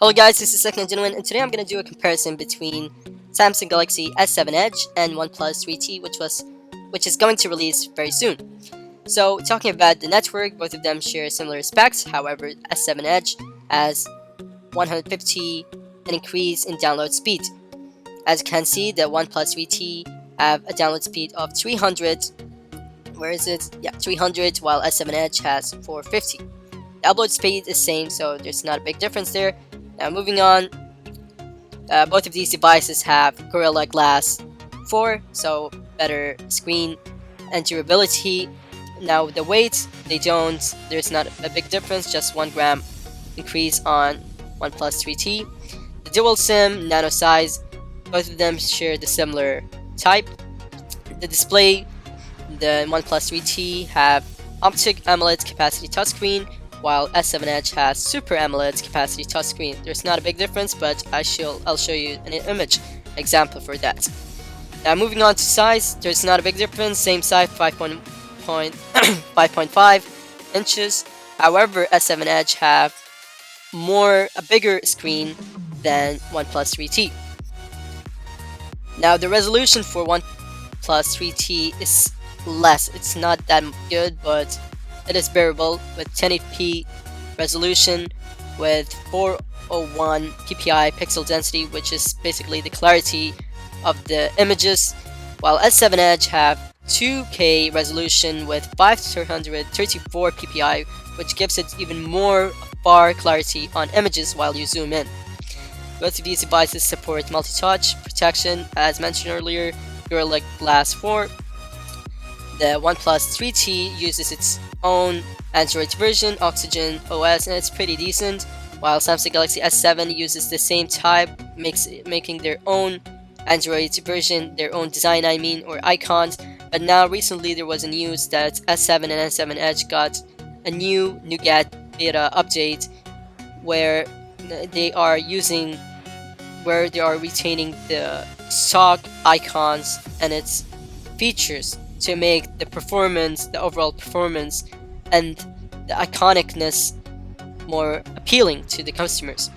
Hello guys, this is Second Gentleman, and today I'm going to do a comparison between Samsung Galaxy S7 Edge and OnePlus 3T, which is going to release very soon. So, talking about the network, both of them share similar specs. However, S7 Edge has 150 an increase in download speed. As you can see, the OnePlus 3T have a download speed of 300. Where is it? Yeah, 300, while S7 Edge has 450. The upload speed is same, so there's not a big difference there. Now moving on, both of these devices have Gorilla Glass 4, so better screen and durability. Now the weight, there's not a big difference, just 1 gram increase on OnePlus 3T. The dual SIM, nano size, both of them share the similar type. The display, the OnePlus 3T have Optic AMOLED capacity touchscreen, while S7 Edge has Super AMOLED capacity touchscreen. There's not a big difference, but I'll show you an image example for that. Now moving on to size, there's not a big difference, same size, 5.5 inches. However, S7 Edge have a bigger screen than OnePlus 3T. Now the resolution for OnePlus 3T is less. It's not that good, but it is bearable with 1080p resolution with 401 ppi pixel density, which is basically the clarity of the images, while S7 Edge have 2K resolution with 534 ppi, which gives it even more far clarity on images while you zoom in. Both of these devices support multi-touch protection, as mentioned earlier, Gorilla Glass 4. The OnePlus 3T uses its own Android version, Oxygen OS, and it's pretty decent, while Samsung Galaxy S7 uses the same type, making their own Android version, their own design or icons. But now recently there was a news that S7 and S7 Edge got a new Nougat beta update where they are retaining the stock icons and its features to make the overall performance and the iconicness more appealing to the customers.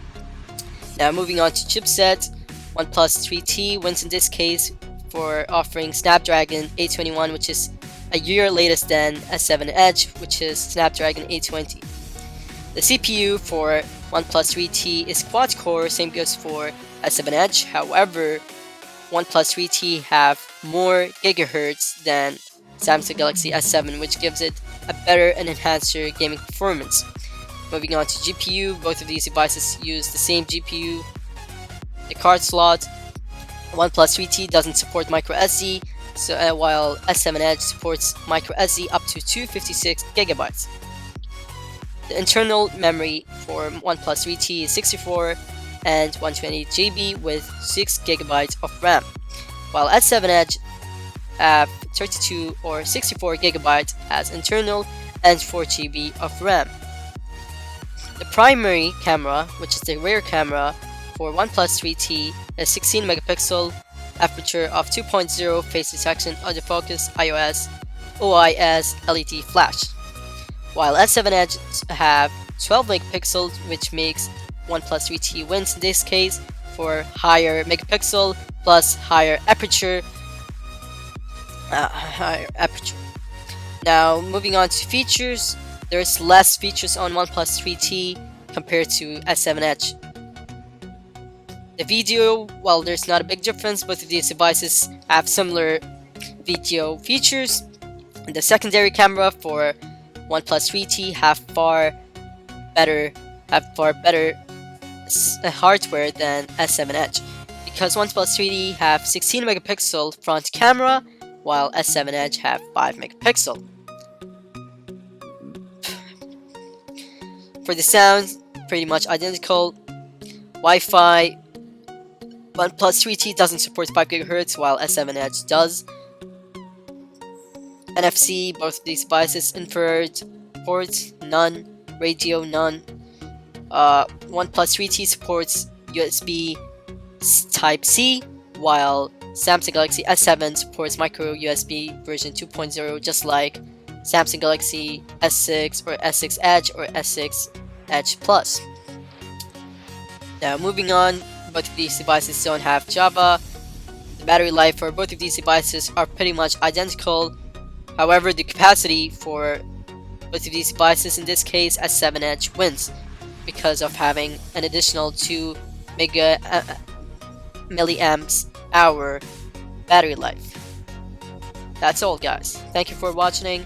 Now moving on to chipset, OnePlus 3T wins in this case for offering Snapdragon 821, which is a year latest than S7 Edge, which is Snapdragon 820. The CPU for OnePlus 3T is quad-core, same goes for S7 Edge. However, OnePlus 3T have more gigahertz than Samsung Galaxy S7, which gives it a better and enhancer gaming performance. Moving on to GPU, both of these devices use the same GPU, the card slot. OnePlus 3T doesn't support microSD, while S7 Edge supports microSD up to 256 gigabytes. The internal memory for OnePlus 3T is 64 and 128 GB with 6 GB of RAM, while S7 Edge have 32 or 64 GB as internal and 4 GB of RAM. The primary camera, which is the rear camera for OnePlus 3T, is 16 megapixel, aperture of 2.0, face detection, autofocus, iOS, OIS, LED flash, while S7 Edge have 12 megapixels, which makes OnePlus 3T wins in this case for higher megapixel plus higher aperture. Now moving on to features, there's less features on OnePlus 3T compared to S7 Edge. The video, well, there's not a big difference. Both of these devices have similar video features. The secondary camera for OnePlus 3T have far better hardware than S7 Edge, because OnePlus 3T have 16 megapixel front camera, while S7 Edge have 5 megapixel. For the sound, pretty much identical. Wi-Fi, OnePlus 3T doesn't support 5 GHz, while S7 Edge does. NFC, both of these devices, infrared ports, none. Radio, none. OnePlus 3T supports USB Type-C, while Samsung Galaxy S7 supports micro USB version 2.0, just like Samsung Galaxy S6 or S6 Edge or S6 Edge Plus. Now moving on, both of these devices don't have Java. The battery life for both of these devices are pretty much identical. However, the capacity for both of these devices, in this case S7 Edge, wins because of having an additional 2 mega milliamps hour battery life. That's all, guys. Thank you for watching.